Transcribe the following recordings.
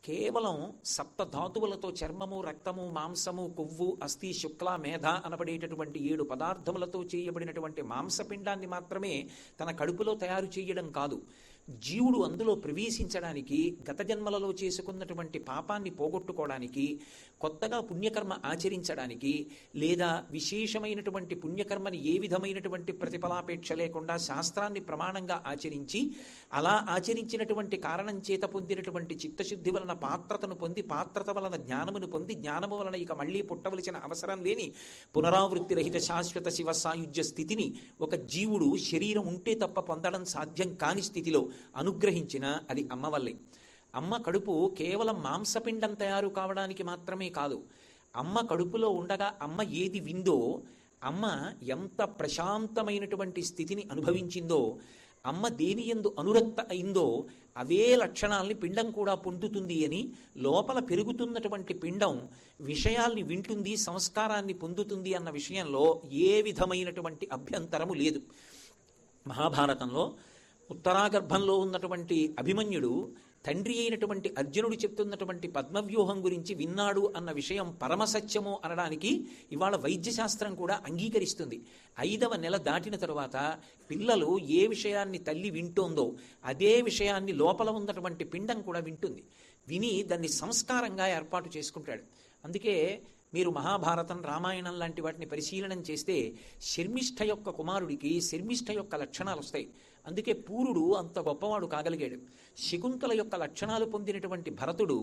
కేవలం సప్తధాతువులతో చర్మము, రక్తము, మాంసము, కొవ్వు, అస్థి, శుక్ల, మేధ అనబడేటటువంటి 7 పదార్థములతో చేయబడినటువంటి మాంసపిండాన్ని మాత్రమే తన కడుపులో తయారు చేయడం కాదు. జీవుడు అందులో ప్రవేశించడానికి, గత జన్మలలో చేసుకున్నటువంటి పాపాన్ని పోగొట్టుకోవడానికి, కొత్తగా పుణ్యకర్మ ఆచరించడానికి, లేదా విశేషమైనటువంటి పుణ్యకర్మని ఏ విధమైనటువంటి ప్రతిఫలాపేక్ష లేకుండా శాస్త్రాన్ని ప్రమాణంగా ఆచరించి, అలా ఆచరించినటువంటి కారణం చేత పొందినటువంటి చిత్తశుద్ధి వలన పాత్రతను పొంది, పాత్రత వలన జ్ఞానమును పొంది, జ్ఞానము వలన ఇక మళ్ళీ పుట్టవలసిన అవసరం లేని పునరావృత్తి రహిత శాశ్వత శివ సాయుధ్య స్థితిని ఒక జీవుడు శరీరం ఉంటే తప్ప పొందడం సాధ్యం కాని స్థితిలో అనుగ్రహించిన అది అమ్మ వల్లే. అమ్మ కడుపు కేవలం మాంసపిండం తయారు కావడానికి మాత్రమే కాదు. అమ్మ కడుపులో ఉండగా అమ్మ ఏది విందో, అమ్మ ఎంత ప్రశాంతమైనటువంటి స్థితిని అనుభవించిందో, అమ్మ దేని యందు అనురక్త అయిందో అవే లక్షణాల్ని పిండం కూడా పొందుతుంది అని, లోపల పెరుగుతున్నటువంటి పిండం విషయాల్ని వింటుంది, సంస్కారాన్ని పొందుతుంది అన్న విషయంలో ఏ విధమైనటువంటి అభ్యంతరము లేదు. మహాభారతంలో ఉత్తరాగర్భంలో ఉన్నటువంటి అభిమన్యుడు తండ్రి అయినటువంటి అర్జునుడు చెప్తున్నటువంటి పద్మవ్యూహం గురించి విన్నాడు అన్న విషయం పరమసత్యము అనడానికి ఇవాళ వైద్యశాస్త్రం కూడా అంగీకరిస్తుంది. 5వ నెల దాటిన తరువాత పిల్లలు ఏ విషయాన్ని తల్లి వింటోందో అదే విషయాన్ని లోపల ఉన్నటువంటి పిండం కూడా వింటుంది. విని దాన్ని సంస్కారంగా ఏర్పాటు చేసుకుంటాడు. అందుకే మీరు మహాభారతం, రామాయణం లాంటి వాటిని పరిశీలనం చేస్తే శర్మిష్ఠ యొక్క కుమారుడికి శర్మిష్ఠ యొక్క లక్షణాలు వస్తాయి. అందుకే పూరుడు అంత గొప్పవాడు కాగలిగాడు. శకుంతల యొక్క లక్షణాలు పొందినటువంటి భరతుడు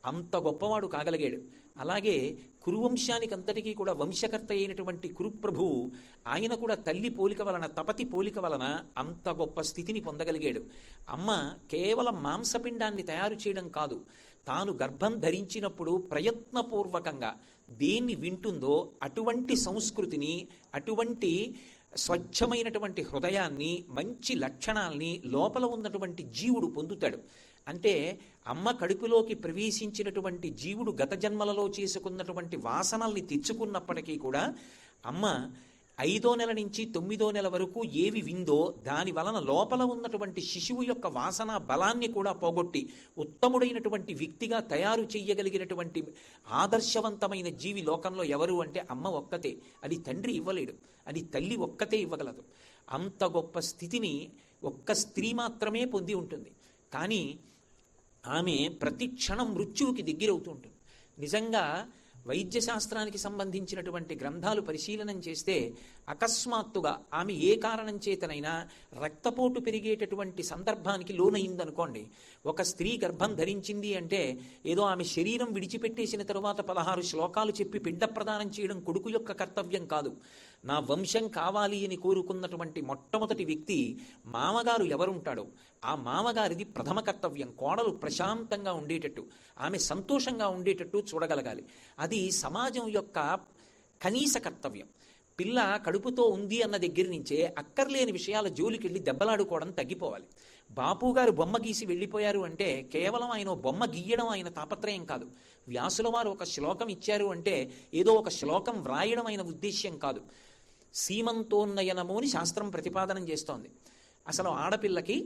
అంత గొప్పవాడు కాగలిగాడు. అలాగే కురువంశానికి అంతటికీ కూడా వంశకర్త అయినటువంటి కురుప్రభువు ఆయన కూడా తల్లి పోలిక వలన, తపతి పోలిక వలన అంత గొప్ప స్థితిని పొందగలిగాడు. అమ్మ కేవలం మాంసపిండాన్ని తయారు చేయడం కాదు, తాను గర్భం ధరించినప్పుడు ప్రయత్నపూర్వకంగా దేన్ని వింటుందో అటువంటి సంస్కృతిని, అటువంటి స్వచ్ఛమైనటువంటి హృదయాన్ని, మంచి లక్షణాల్ని లోపల ఉన్నటువంటి జీవుడు పొందుతాడు. అంటే అమ్మ కడుపులోకి ప్రవేశించినటువంటి జీవుడు గత జన్మలలో చేసుకున్నటువంటి వాసనల్ని తెచ్చుకున్నప్పటికీ కూడా అమ్మ 5వ నెల నుంచి 9వ నెల వరకు ఏవి విందో దాని వలన లోపల ఉన్నటువంటి శిశువు యొక్క వాసన బలాన్ని కూడా పోగొట్టి ఉత్తముడైనటువంటి వ్యక్తిగా తయారు చెయ్యగలిగినటువంటి ఆదర్శవంతమైన జీవి లోకంలో ఎవరు అంటే అమ్మ ఒక్కతే. అది తండ్రి ఇవ్వలేడు, అది తల్లి ఒక్కతే ఇవ్వగలదు. అంత గొప్ప స్థితిని ఒక్క స్త్రీ మాత్రమే పొంది ఉంటుంది. కానీ ఆమె ప్రతి క్షణం మృత్యువుకి దగ్గరవుతూ ఉంటుంది. నిజంగా వైద్యశాస్త్రానికి సంబంధించినటువంటి గ్రంథాలు పరిశీలనం చేస్తే అకస్మాత్తుగా ఆమె ఏ కారణం చేతనైనా రక్తపోటు పెరిగేటటువంటి సందర్భానికి లోనయిందనుకోండి, ఒక స్త్రీ గర్భం ధరించింది అంటే ఏదో ఆమె శరీరం విడిచిపెట్టేసిన తరువాత 16 శ్లోకాలు చెప్పి పిండ ప్రదానం చేయడం కొడుకు యొక్క కర్తవ్యం కాదు. నా వంశం కావాలి అని కోరుకున్నటువంటి మొట్టమొదటి వ్యక్తి మామగారు ఎవరుంటాడో ఆ మామగారిది ప్రథమ కర్తవ్యం. కోడలు ప్రశాంతంగా ఉండేటట్టు, ఆమె సంతోషంగా ఉండేటట్టు చూడగలగాలి. అది సమాజం యొక్క కనీస కర్తవ్యం. పిల్ల కడుపుతో ఉంది అన్న దగ్గర నుంచే అక్కర్లేని విషయాల జోలికెళ్ళి దెబ్బలాడుకోవడం తగ్గిపోవాలి. బాపుగారు బొమ్మ గీసి వెళ్ళిపోయారు అంటే కేవలం ఆయన బొమ్మ గీయడం ఆయన తాపత్రయం కాదు. వ్యాసుల వారు ఒక శ్లోకం ఇచ్చారు అంటే ఏదో ఒక శ్లోకం వ్రాయడం ఆయన ఉద్దేశ్యం కాదు. సీమంతోన్నయనము అని శాస్త్రం ప్రతిపాదనం చేస్తోంది. అసలు ఆడపిల్లకి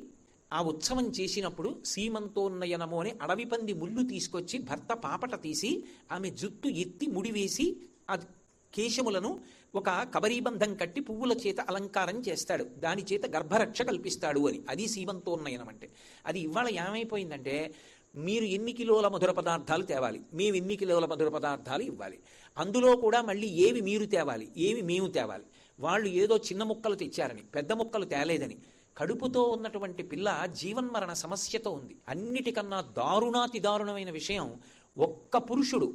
ఆ ఉత్సవం చేసినప్పుడు సీమంతోన్నయనము అని అడవి పంది ముళ్ళు తీసుకొచ్చి భర్త పాపట తీసి ఆమె జుట్టు ఎత్తి ముడివేసి ఆ కేశములను ఒక కబరీబంధం కట్టి పువ్వుల చేత అలంకారం చేస్తాడు. దాని చేత గర్భరక్ష కల్పిస్తాడు అని. అది సీమంతోన్నయనం అంటే. అది ఇవాళ ఏమైపోయిందంటే మీరు ఎన్ని కిలోల మధుర పదార్థాలు తేవాలి, మేము ఎన్ని కిలోల మధుర పదార్థాలు ఇవ్వాలి, అందులో కూడా మళ్ళీ ఏవి మీరు తేవాలి, ఏవి మేము తేవాలి. వాళ్ళు ఏదో చిన్న ముక్కలు తెచ్చారని, పెద్ద ముక్కలు తేలేదని. కడుపుతో ఉన్నటువంటి పిల్ల జీవన్మరణ సమస్యతో ఉంది. అన్నిటికన్నా దారుణాతి దారుణమైన విషయం, ఒక్క పురుషుడు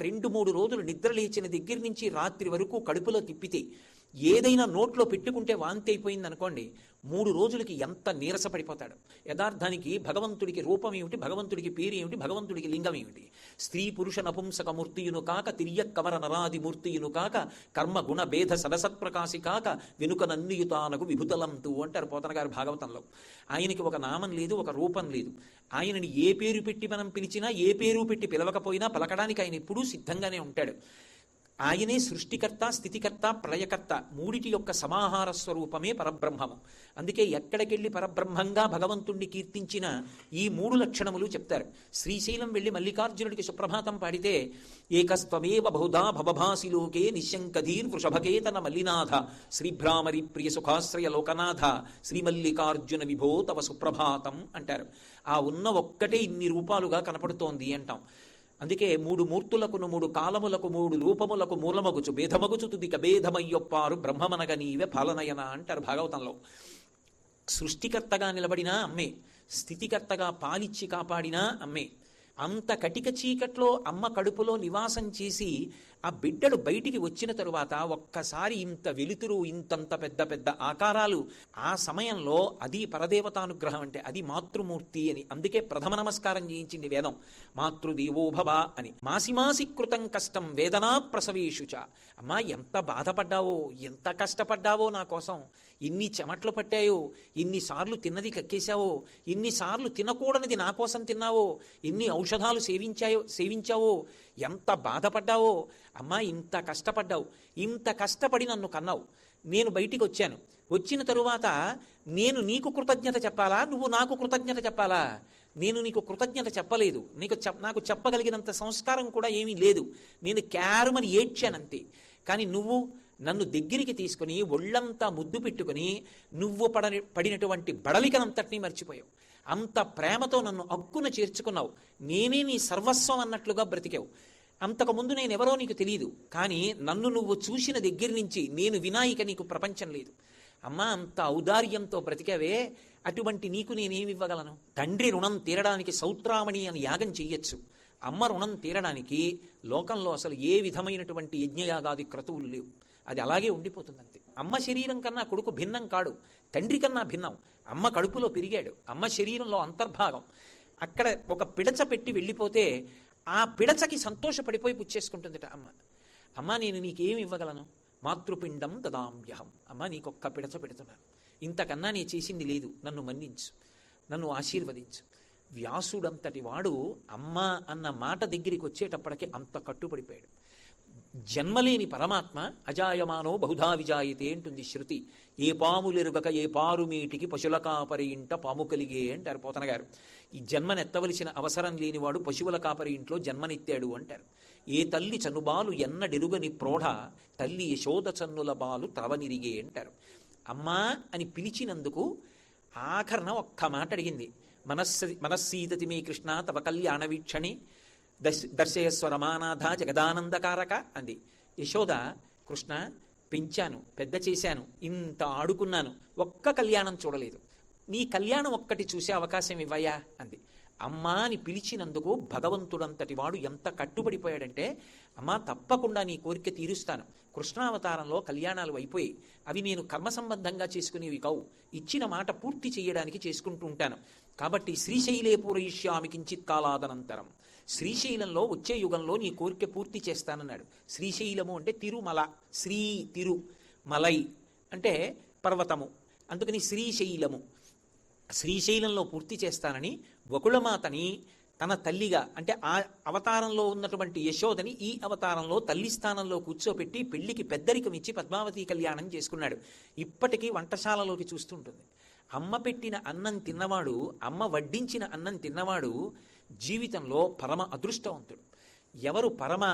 2-3 రోజులు నిద్ర లేచిన దగ్గర నుంచి రాత్రి వరకు కడుపులో తిప్పితే ఏదైనా నోట్లో పెట్టుకుంటే వాంతి అయిపోయింది అనుకోండి, 3 రోజులకి ఎంత నీరసపడిపోతాడు. యథార్థానికి భగవంతుడికి రూపం ఏమిటి, భగవంతుడికి పేరు ఏమిటి, భగవంతుడికి లింగం ఏమిటి? స్త్రీ పురుష నపుంసక మూర్తియును కాక, తిర్యక్కమర నరాది మూర్తియును కాక, కర్మ గుణ భేద సదసత్ప్రకాశి కాక, వెనుక నన్నియుతానకు విభుతలంతు అంటారు పోతన గారు భాగవతంలో. ఆయనకి ఒక నామం లేదు, ఒక రూపం లేదు. ఆయనని ఏ పేరు పెట్టి మనం పిలిచినా, ఏ పేరు పెట్టి పిలవకపోయినా పలకడానికి ఆయన ఎప్పుడూ సిద్ధంగానే ఉంటాడు. ఆయనే సృష్టికర్త, స్థితికర్త, ప్రళయకర్త, మూడిటి యొక్క సమాహార స్వరూపమే పరబ్రహ్మము. అందుకే ఎక్కడికెళ్ళి పరబ్రహ్మంగా భగవంతుణ్ణి కీర్తించిన ఈ 3 లక్షణములు చెప్తారు. శ్రీశైలం వెళ్ళి మల్లికార్జునుడికి సుప్రభాతం పాడితే ఏకస్త్వమేవ బహుధా భవభాసి లోకే నిశంకధీర్ వృషభకేతన మల్లినాథ శ్రీభ్రామరి ప్రియ సుఖాశ్రయ లోకనాథ శ్రీమల్లికార్జున విభో తవ సుప్రభాతం అంటారు. ఆ ఉన్న ఒక్కటే ఇన్ని రూపాలుగా కనపడుతోంది అంటాం. అందుకే 3 మూర్తులకును 3 కాలములకు 3 రూపములకు మూలమగుచు భేదమగుచు తుదిక భేదమయ్యొప్పారు బ్రహ్మమనగ నీవే పాలనయన అంటారు భాగవతంలో. సృష్టికర్తగా నిలబడినా అమ్మే, స్థితికర్తగా పాలిచ్చి కాపాడినా అమ్మే. అంత కటిక చీకట్లో అమ్మ కడుపులో నివాసం చేసి ఆ బిడ్డడు బయటికి వచ్చిన తరువాత ఒక్కసారి ఇంత వెలుతురు, ఇంతంత పెద్ద పెద్ద ఆకారాలు, ఆ సమయంలో అది పరదేవతానుగ్రహం అంటే అది మాతృమూర్తి అని. అందుకే ప్రథమ నమస్కారం చేయించింది వేదం, మాతృదేవోభవ అని. మాసి మాసి కృతం కష్టం వేదనా ప్రసవేషుచ. అమ్మా ఎంత బాధపడ్డావో, ఎంత కష్టపడ్డావో నా కోసం, ఇన్ని చెమట్లు పట్టాయో, ఇన్నిసార్లు తిన్నది కక్కేశావో, ఇన్నిసార్లు తినకూడనిది నా కోసం తిన్నావో, ఇన్ని ఔషధాలు సేవించావో, ఎంత బాధపడ్డావో అమ్మా, ఇంత కష్టపడ్డావు, ఇంత కష్టపడి నన్ను కన్నావు, నేను బయటికి వచ్చాను, వచ్చిన తరువాత నేను నీకు కృతజ్ఞత చెప్పాలా, నువ్వు నాకు కృతజ్ఞత చెప్పాలా? నేను నీకు కృతజ్ఞత చెప్పలేదు, నాకు చెప్పగలిగినంత సంస్కారం కూడా ఏమీ లేదు, నేను క్యారుమని ఏడ్చానంతే. కానీ నువ్వు నన్ను దగ్గరికి తీసుకుని ఒళ్ళంతా ముద్దు పెట్టుకుని నువ్వు పడినటువంటి బడలికనంతటినీ మర్చిపోయావు. అంత ప్రేమతో నన్ను అక్కున చేర్చుకున్నావు, నేనే నీ సర్వస్వం అన్నట్లుగా బ్రతికావు. అంతకుముందు నేనెవరో నీకు తెలియదు, కానీ నన్ను నువ్వు చూసిన దగ్గర నుంచి నేను వినాయిక నీకు ప్రపంచం లేదు. అమ్మా, అంత ఔదార్యంతో బ్రతికావే, అటువంటి నీకు నేనేమివ్వగలను? తండ్రి రుణం తీరడానికి సౌత్రామణి అని యాగం చెయ్యొచ్చు, అమ్మ రుణం తీరడానికి లోకంలో అసలు ఏ విధమైనటువంటి యజ్ఞయాగాది క్రతువులు లేవు. అది అలాగే ఉండిపోతుంది అంతే. అమ్మ శరీరం కన్నా కొడుకు భిన్నం కాడు, తండ్రి కన్నా భిన్నం. అమ్మ కడుపులో పెరిగాడు, అమ్మ శరీరంలో అంతర్భాగం. అక్కడ ఒక పిడచ పెట్టి వెళ్ళిపోతే ఆ పిడచకి సంతోషపడిపోయి పుచ్చేసుకుంటుందిట అమ్మ. అమ్మ, నేను నీకేమి ఇవ్వగలను? మాతృపిండం దదామ్యహం. అమ్మ, నీకొక్క పిడచ పెడుతున్నాను, ఇంతకన్నా నీ చేసింది లేదు, నన్ను మన్నించు, నన్ను ఆశీర్వదించు. వ్యాసుడంతటి వాడు అమ్మ అన్న మాట దగ్గరికి వచ్చేటప్పటికి అంత కట్టుబడిపోయాడు. జన్మలేని పరమాత్మ అజాయమానో బహుధా విజాయితే అంటుంది శృతి. ఏ పాములెరుగక ఏ పారుమీటికి పశుల కాపరి ఇంట పాము కలిగే అంటారు పోతన గారు. ఈ జన్మనెత్తవలసిన అవసరం లేనివాడు పశువుల కాపరి ఇంట్లో జన్మనెత్తాడు అంటారు. ఏ తల్లి చనుబాలు ఎన్నడెరుగని ప్రోఢ తల్లి యశోద చన్నుల బాలు త్రవనిరిగే అంటారు. అమ్మా అని పిలిచినందుకు ఆఖరణ ఒక్క మాట అడిగింది, మనస్సీతతి మే కృష్ణ తవ కళ్యాణ వీక్షణి దర్శయస్వ రమానాథ జగదానందకారక అంది. యశోద, కృష్ణ పెంచాను, పెద్ద చేశాను, ఇంత ఆడుకున్నాను, ఒక్క కళ్యాణం చూడలేదు, నీ కళ్యాణం ఒక్కటి చూసే అవకాశం ఇవ్వయా అంది. అమ్మా అని పిలిచినందుకు భగవంతుడంతటి వాడు ఎంత కట్టుబడిపోయాడంటే, అమ్మా తప్పకుండా నీ కోరిక తీరుస్తాను. కృష్ణావతారంలో కళ్యాణాలు అయిపోయి అవి నేను కర్మ సంబంధంగా చేసుకునేవి కావు, ఇచ్చిన మాట పూర్తి చేయడానికి చేసుకుంటూ ఉంటాను. కాబట్టి శ్రీశైలే పూరయిష్యామి కించిత్ కాలాదనంతరం, శ్రీశైలంలో వచ్చే యుగంలో నీ కోరిక పూర్తి చేస్తానన్నాడు. శ్రీశైలము అంటే తిరుమల, శ్రీ తిరు, మలై అంటే పర్వతము, అందుకని శ్రీశైలము. శ్రీశైలంలో పూర్తి చేస్తానని వకుళమాతని తన తల్లిగా, అంటే ఆ అవతారంలో ఉన్నటువంటి యశోదని ఈ అవతారంలో తల్లి స్థానంలో కూర్చోపెట్టి పెళ్లికి పెద్దరికం ఇచ్చి పద్మావతి కళ్యాణం చేసుకున్నాడు. ఇప్పటికీ వంటశాలలోకి చూస్తుంటుంది. అమ్మ పెట్టిన అన్నం తిన్నవాడు, అమ్మ వడ్డించిన అన్నం తిన్నవాడు జీవితంలో పరమ అదృష్టవంతుడు. ఎవరు పరమ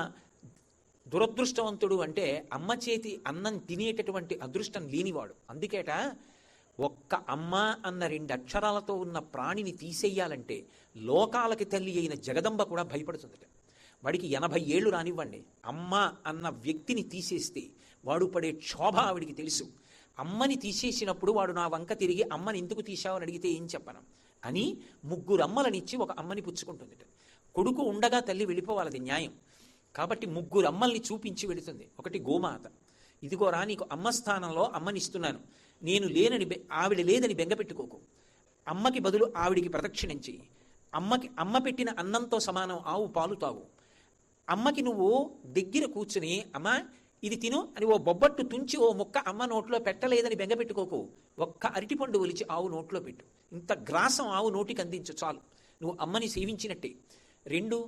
దురదృష్టవంతుడు అంటే అమ్మ చేతి అన్నం తినేటటువంటి అదృష్టం లేనివాడు. అందుకేట ఒక్క అమ్మ అన్న 2 అక్షరాలతో ఉన్న ప్రాణిని తీసేయాలంటే లోకాలకి తల్లి అయిన జగదంబ కూడా భయపడుతుందట. వాడికి 80 ఏళ్ళు రానివ్వండి, అమ్మ అన్న వ్యక్తిని తీసేస్తే వాడు పడే క్షోభ ఆవిడికి తెలుసు. అమ్మని తీసేసినప్పుడు వాడు నా వంక తిరిగి అమ్మని ఎందుకు తీశావని అడిగితే ఏం చెప్పను అని 3 అమ్మలనిచ్చి ఒక అమ్మని పుచ్చుకుంటుంది. కొడుకు ఉండగా తల్లి వెళ్ళిపోవాలది న్యాయం. కాబట్టి 3 అమ్మల్ని చూపించి వెళుతుంది. ఒకటి గోమాత, ఇదిగోరా నీకు అమ్మ స్థానంలో అమ్మనిస్తున్నాను, నేను లేనని ఆవిడ లేదని బెంగపెట్టుకోకు, అమ్మకి బదులు ఆవిడికి ప్రదక్షిణం చెయ్యి, అమ్మ పెట్టిన అన్నంతో సమానం ఆవు పాలు తాగు, అమ్మకి నువ్వు దగ్గర కూర్చుని అమ్మ ఇది తిను అని ఓ బొబ్బట్టు తుంచి ఓ ముక్క అమ్మ నోట్లో పెట్టలేదని బెంగపెట్టుకోకు, ఒక్క అరటిపండు ఒలిచి ఆవు నోట్లో పెట్టు, ఇంత గ్రాసం ఆవు నోటికి అందించు చాలు, నువ్వు అమ్మని సేవించినట్టే. 2,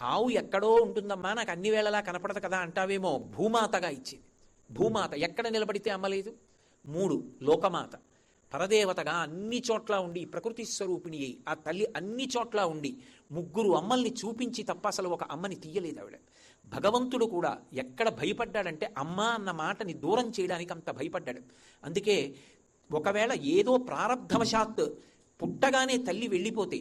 ఆవు ఎక్కడో ఉంటుందమ్మా, నాకు అన్ని వేళలా కనపడదు కదా అంటావేమో, భూమాతగా ఇచ్చింది. భూమాత ఎక్కడ నిలబడితే అమ్మలేదు. 3 లోకమాత పరదేవతగా అన్ని చోట్ల ఉండి ప్రకృతి స్వరూపిణి అయి ఆ తల్లి అన్ని చోట్ల ఉండి 3 అమ్మల్ని చూపించి తప్ప అసలు ఒక అమ్మని తీయలేదు ఆవిడ. భగవంతుడు కూడా ఎక్కడ భయపడ్డాడంటే అమ్మ అన్న మాటని దూరం చేయడానికి అంత భయపడ్డాడు. అందుకే ఒకవేళ ఏదో ప్రారబ్ధవశాత్ పుట్టగానే తల్లి వెళ్ళిపోతే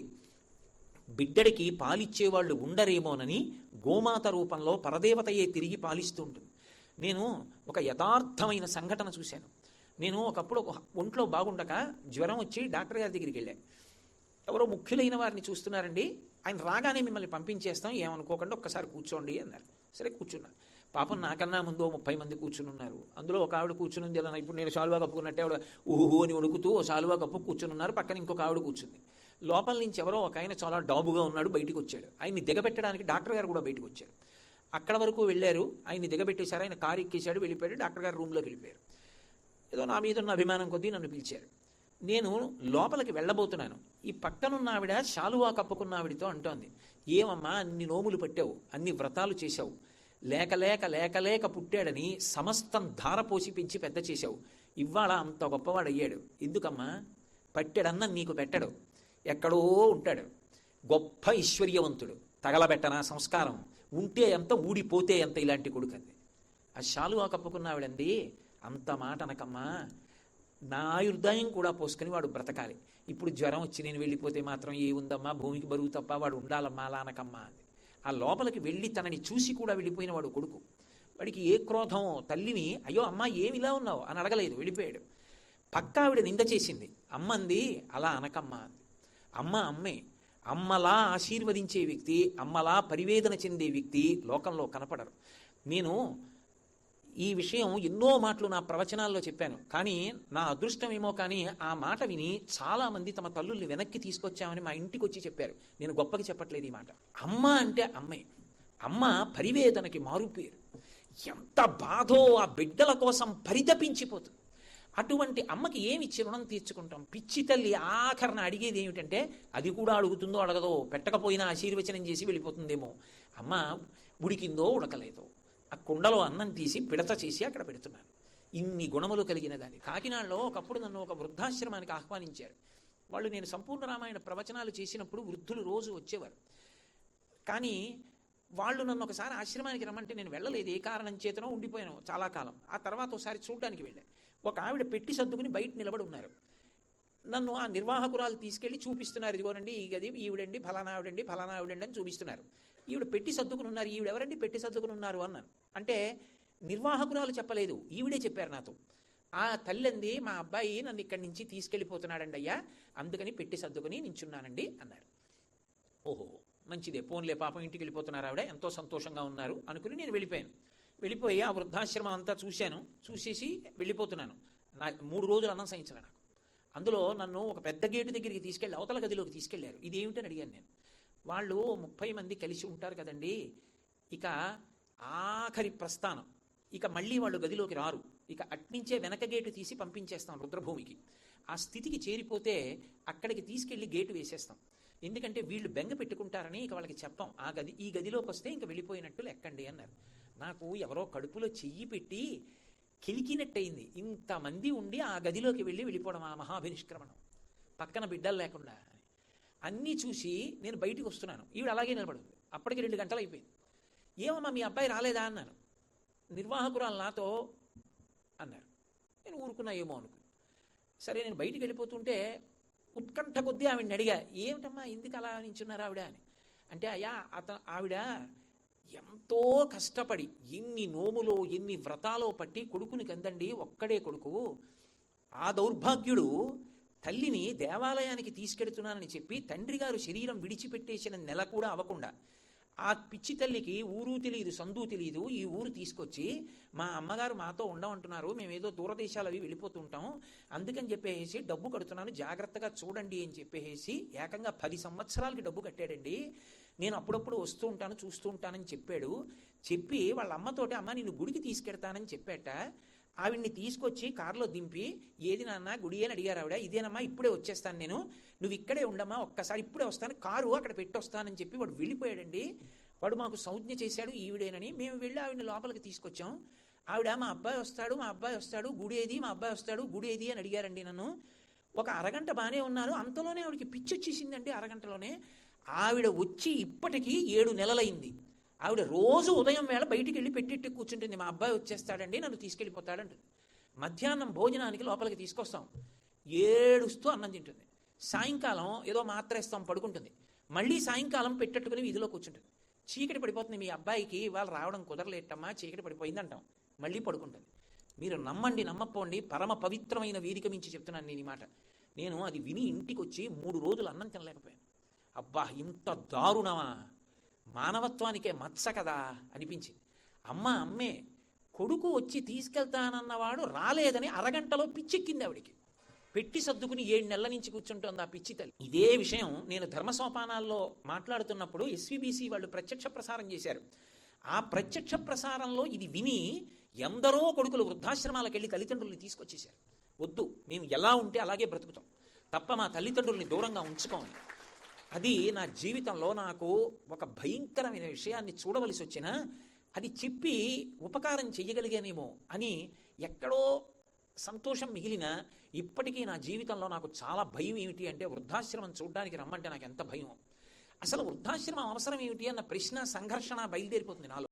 బిడ్డడికి పాలిచ్చేవాళ్ళు ఉండరేమోనని గోమాత రూపంలో పరదేవతయే తిరిగి పాలిస్తూ ఉంటుంది. నేను ఒక యథార్థమైన సంఘటన చూశాను. నేను ఒకప్పుడు ఒంట్లో బాగుండక జ్వరం వచ్చి డాక్టర్ గారి దగ్గరికి వెళ్ళాను. ఎవరో ముఖ్యులైన వారిని చూస్తున్నారండి, ఆయన రాగానే మిమ్మల్ని పంపించేస్తాం, ఏమనుకోకుండా ఒక్కసారి కూర్చోండి అన్నారు. సరే కూర్చున్నాను. పాపం నాకన్నా ముందు 30 మంది కూర్చుని ఉన్నారు. అందులో ఒక ఆవిడ కూర్చుని ఇలా ఇప్పుడు నేను శాలువా కప్పుకున్నట్టే ఆవిడ ఊహు అని ఉడుకుతూ ఓ శాలువా కప్పు కూర్చుని ఉన్నారు. పక్కన ఇంకొక ఆవిడ కూర్చుంది. లోపల నుంచి ఎవరో ఒక ఆయన చాలా డాబుగా ఉన్నాడు, బయటికి వచ్చాడు. ఆయన్ని దిగబెట్టడానికి డాక్టర్ గారు కూడా బయటకు వచ్చారు. అక్కడ వరకు వెళ్ళారు, ఆయన్ని దిగబెట్టేశారు. ఆయన కారు ఎక్కేశాడు, వెళ్ళిపోయాడు. డాక్టర్ గారు రూమ్లోకి వెళ్ళిపోయారు. ఏదో నా మీద ఉన్న అభిమానం కొద్దీ నన్ను పిలిచారు. నేను లోపలికి వెళ్ళబోతున్నాను. ఈ పక్కనున్న ఆవిడ శాలువా కప్పుకున్న ఆవిడతో అంటోంది, ఏమమ్మా అన్ని నోములు పట్టావు, అన్ని వ్రతాలు చేశావు, లేక లేక లేక లేక పుట్టాడని సమస్తం ధార పోసి పెంచి పెద్ద చేశావు, ఇవాళ అంత గొప్పవాడు అయ్యాడు, ఎందుకమ్మా? పట్టెడన్న నీకు పెట్టడు, ఎక్కడో ఉంటాడు, గొప్ప ఐశ్వర్యవంతుడు, తగలబెట్టనా సంస్కారం, ఉంటే ఎంత ఊడిపోతే ఎంత, ఇలాంటి కొడుకంది. ఆ శాలువా కప్పుకున్న ఆవిడంది, అంత మాట అనకమ్మా, నా ఆయుర్దాయం కూడా పోసుకొని వాడు బ్రతకాలి. ఇప్పుడు జ్వరం వచ్చి నేను వెళ్ళిపోతే మాత్రం ఏ ఉందమ్మా, భూమికి బరువు తప్ప, వాడు ఉండాలమ్మా అలా అనకమ్మా అంది. ఆ లోపలికి వెళ్ళి తనని చూసి కూడా వెళ్ళిపోయిన వాడు కొడుకు. వాడికి ఏ క్రోధమో, తల్లిని అయ్యో అమ్మా ఏమిలా ఉన్నావు అని అడగలేదు, వెళ్ళిపోయాడు. పక్క ఆవిడ నింద చేసింది, అమ్మంది అలా అనకమ్మా అంది. అమ్మ అమ్మే, అమ్మలా ఆశీర్వదించే వ్యక్తి, అమ్మలా పరివేదన చెందే వ్యక్తి లోకంలో కనపడరు. నేను ఈ విషయం ఎన్నో మాటలు నా ప్రవచనాల్లో చెప్పాను. కానీ నా అదృష్టం ఏమో కానీ ఆ మాట విని చాలామంది తమ తల్లుల్ని వెనక్కి తీసుకొచ్చామని మా ఇంటికి వచ్చి చెప్పారు. నేను గొప్పకి చెప్పట్లేదు ఈ మాట. అమ్మ అంటే అమ్మే, అమ్మ పరివేదనకి మారుపేరు. ఎంత బాధో ఆ బిడ్డల కోసం పరితపించిపోతుంది. అటువంటి అమ్మకి ఏమిచ్చి రుణం తీర్చుకుంటాం? పిచ్చి తల్లి ఆఖరణ అడిగేది ఏమిటంటే, అది కూడా అడుగుతుందో అడగదో, పెట్టకపోయినా ఆశీర్వచనం చేసి వెళ్ళిపోతుందేమో. అమ్మ ఉడికిందో ఉడకలేదో, ఆ కుండలో అన్నం తీసి పిడత చేసి అక్కడ పెడుతున్నాను. ఇన్ని గుణములు కలిగిన దాన్ని. కాకినాడలో ఒకప్పుడు నన్ను ఒక వృద్ధాశ్రమానికి ఆహ్వానించారు. వాళ్ళు నేను సంపూర్ణ రామాయణ ప్రవచనాలు చేసినప్పుడు వృద్ధులు రోజు వచ్చేవారు. కానీ వాళ్ళు నన్ను ఒకసారి ఆశ్రమానికి రమ్మంటే నేను వెళ్ళలేదు, ఏ కారణం చేతనో ఉండిపోయాను చాలా కాలం. ఆ తర్వాత ఒకసారి చూడడానికి వెళ్ళాను. ఒక ఆవిడ పెట్టి సర్దుకుని బయట నిలబడి ఉన్నారు. నన్ను ఆ నిర్వాహకురాలు తీసుకెళ్ళి చూపిస్తున్నారు, ఇదిగోనండి ఈ గది ఈవిడండి, ఫలానా ఆవిడండి, ఫలానా ఆవిడండి అని చూపిస్తున్నారు. ఈవిడ పెట్టి సర్దుకుని ఉన్నారు. ఈవిడ ఎవరండి పెట్టి సర్దుకుని ఉన్నారు అన్నాను. అంటే నిర్వాహకురాలు చెప్పలేదు, ఈవిడే చెప్పారు నాతో. ఆ తల్లి అంది, మా అబ్బాయి నన్ను ఇక్కడి నుంచి తీసుకెళ్ళిపోతున్నాడండి అయ్యా, అందుకని పెట్టి సర్దుకుని నించున్నానండి అన్నారు. ఓహో మంచిదే, పోన్లే పాపం ఇంటికి వెళ్ళిపోతున్నారు ఆవిడ, ఎంతో సంతోషంగా ఉన్నారు అనుకుని నేను వెళ్ళిపోయాను. వెళ్ళిపోయి ఆ వృద్ధాశ్రమం అంతా చూశాను. చూసేసి వెళ్ళిపోతున్నాను. నా 3 రోజులు అన్నం సహించలే నాకు. అందులో నన్ను ఒక పెద్ద గేటు దగ్గరికి తీసుకెళ్ళి అవతల గదిలోకి తీసుకెళ్లారు. ఇది ఏమిటని అడిగాను నేను. వాళ్ళు 30 మంది కలిసి ఉంటారు కదండి, ఇక ఆఖరి ప్రస్థానం, ఇక మళ్ళీ వాళ్ళు గదిలోకి రారు, ఇక అట్నుంచే వెనక గేటు తీసి పంపించేస్తాం రుద్రభూమికి. ఆ స్థితికి చేరిపోతే అక్కడికి తీసుకెళ్లి గేటు వేసేస్తాం. ఎందుకంటే వీళ్ళు బెంగ పెట్టుకుంటారని ఇక వాళ్ళకి చెప్పాం, ఈ గదిలోకి వస్తే ఇంక వెళ్ళిపోయినట్టు లెక్కండి అన్నారు. నాకు ఎవరో కడుపులో చెయ్యి పెట్టి కిలికినట్టయింది. ఇంతమంది ఉండి ఆ గదిలోకి వెళ్ళిపోవడం, ఆ మహాభినిష్క్రమణం, పక్కన బిడ్డలు లేకుండా. అన్నీ చూసి నేను బయటికి వస్తున్నాను, ఈవిడ అలాగే నిలబడింది. అప్పటికి 2 గంటలు అయిపోయింది. ఏమమ్మా మీ అబ్బాయి రాలేదా అన్నాను. నిర్వాహకురాలు నాతో అన్నారు. నేను ఊరుకున్నా ఏమో అనుకుని. సరే నేను బయటికి వెళ్ళిపోతుంటే ఉత్కంఠ కొద్దీ ఆవిడని అడిగా, ఏమిటమ్మా ఎందుకు అలా నించున్నారు ఆవిడ అని. అంటే అయ్యా ఆవిడ ఎంతో కష్టపడి ఎన్ని నోములో ఎన్ని వ్రతాలో పట్టి కొడుకుని కందండి, ఒక్కడే కొడుకు. ఆ దౌర్భాగ్యుడు తల్లిని దేవాలయానికి తీసుకెడుతున్నానని చెప్పి తండ్రి గారు శరీరం విడిచిపెట్టేసిన నెల కూడా అవ్వకుండా ఆ పిచ్చి తల్లికి ఊరు తెలియదు, సందు తెలియదు, ఈ ఊరు తీసుకొచ్చి మా అమ్మగారు మాతో ఉండమంటున్నారు, మేమేదో దూరదేశాలు అవి వెళ్ళిపోతుంటాం, అందుకని చెప్పేసి డబ్బు కడుతున్నాను జాగ్రత్తగా చూడండి అని చెప్పేసి ఏకంగా 10 సంవత్సరాలకి డబ్బు కట్టాడండి. నేను అప్పుడప్పుడు వస్తూ ఉంటాను చూస్తూ ఉంటానని చెప్పాడు. చెప్పి వాళ్ళ అమ్మతోటి, అమ్మ నేను గుడికి తీసుకెడతానని చెప్పాట. ఆవిడ్ని తీసుకొచ్చి కారులో దింపి, ఏది నాన్న గుడి అని అడిగారు ఆవిడ. ఇదేనమ్మా ఇప్పుడే వచ్చేస్తాను నేను, నువ్వు ఇక్కడే ఉండమ్మా, ఒక్కసారి ఇప్పుడే వస్తాను, కారు అక్కడ పెట్టి వస్తానని చెప్పి వాడు వెళ్ళిపోయాడండి. వాడు మాకు సంజ్ఞ చేశాడు ఈవిడేనని. మేము వెళ్ళి ఆవిడని లోపలికి తీసుకొచ్చాం. ఆవిడ మా అబ్బాయి వస్తాడు గుడి ఏది, మా అబ్బాయి వస్తాడు గుడి ఏది అని అడిగారండి నన్ను. ఒక అరగంట బాగానే ఉన్నారు, అంతలోనే ఆవిడకి పిచ్చి వచ్చేసిందండి. అరగంటలోనే ఆవిడ వచ్చి ఇప్పటికీ 7 నెలలైంది. ఆవిడ రోజు ఉదయం వేళ బయటికి వెళ్ళి పెట్టిట్టి కూర్చుంటుంది. మా అబ్బాయి వచ్చేస్తాడండి, నన్ను తీసుకెళ్ళిపోతాడంటుంది. మధ్యాహ్నం భోజనానికి లోపలికి తీసుకొస్తాం, ఏడుస్తూ అన్నం తింటుంది. సాయంకాలం ఏదో మాత్రేస్తాం, పడుకుంటుంది. మళ్ళీ సాయంకాలం పెట్టట్టుకుని వీధిలో కూర్చుంటుంది. చీకటి పడిపోతుంది, మీ అబ్బాయికి ఇవాళ రావడం కుదరలేటమ్మా, చీకటి పడిపోయింది అంటాం, మళ్ళీ పడుకుంటుంది. మీరు నమ్మండి నమ్మపోండి, పరమ పవిత్రమైన వేదిక మించి చెప్తున్నాను నేను ఈ మాట. నేను అది విని ఇంటికి వచ్చి 3 రోజులు అన్నం తినలేకపోయాను. అబ్బా, ఇంత దారుణమా, మానవత్వానికే మత్స కదా అనిపించింది. అమ్మే కొడుకు వచ్చి తీసుకెళ్తానన్నవాడు రాలేదని అరగంటలో పిచ్చెక్కింది ఆవిడికి. పెట్టి సర్దుకుని 7 నెలల నుంచి కూర్చుంటోంది ఆ పిచ్చి తల్లి. ఇదే విషయం నేను ధర్మసోపానాల్లో మాట్లాడుతున్నప్పుడు ఎస్వీబీసీ వాళ్ళు ప్రత్యక్ష ప్రసారం చేశారు. ఆ ప్రత్యక్ష ప్రసారంలో ఇది విని ఎందరో కొడుకులు వృద్ధాశ్రమాలకు వెళ్ళి తల్లిదండ్రుల్ని తీసుకొచ్చేశారు. వద్దు, మేము ఎలా ఉంటే అలాగే బ్రతుకుతాం తప్ప మా తల్లిదండ్రుల్ని దూరంగా ఉంచుకోండి. అది నా జీవితంలో నాకు ఒక భయంకరమైన విషయాన్ని చూడవలసి వచ్చినా అది చెప్పి ఉపకారం చెయ్యగలిగానేమో అని ఎక్కడో సంతోషం మిగిలిన, ఇప్పటికీ నా జీవితంలో నాకు చాలా భయం. ఏమిటి అంటే, వృద్ధాశ్రమం చూడడానికి రమ్మంటే నాకు ఎంత భయం. అసలు వృద్ధాశ్రమం అవసరం ఏమిటి అన్న ప్రశ్న, సంఘర్షణ బయలుదేరిపోతుంది నాలో.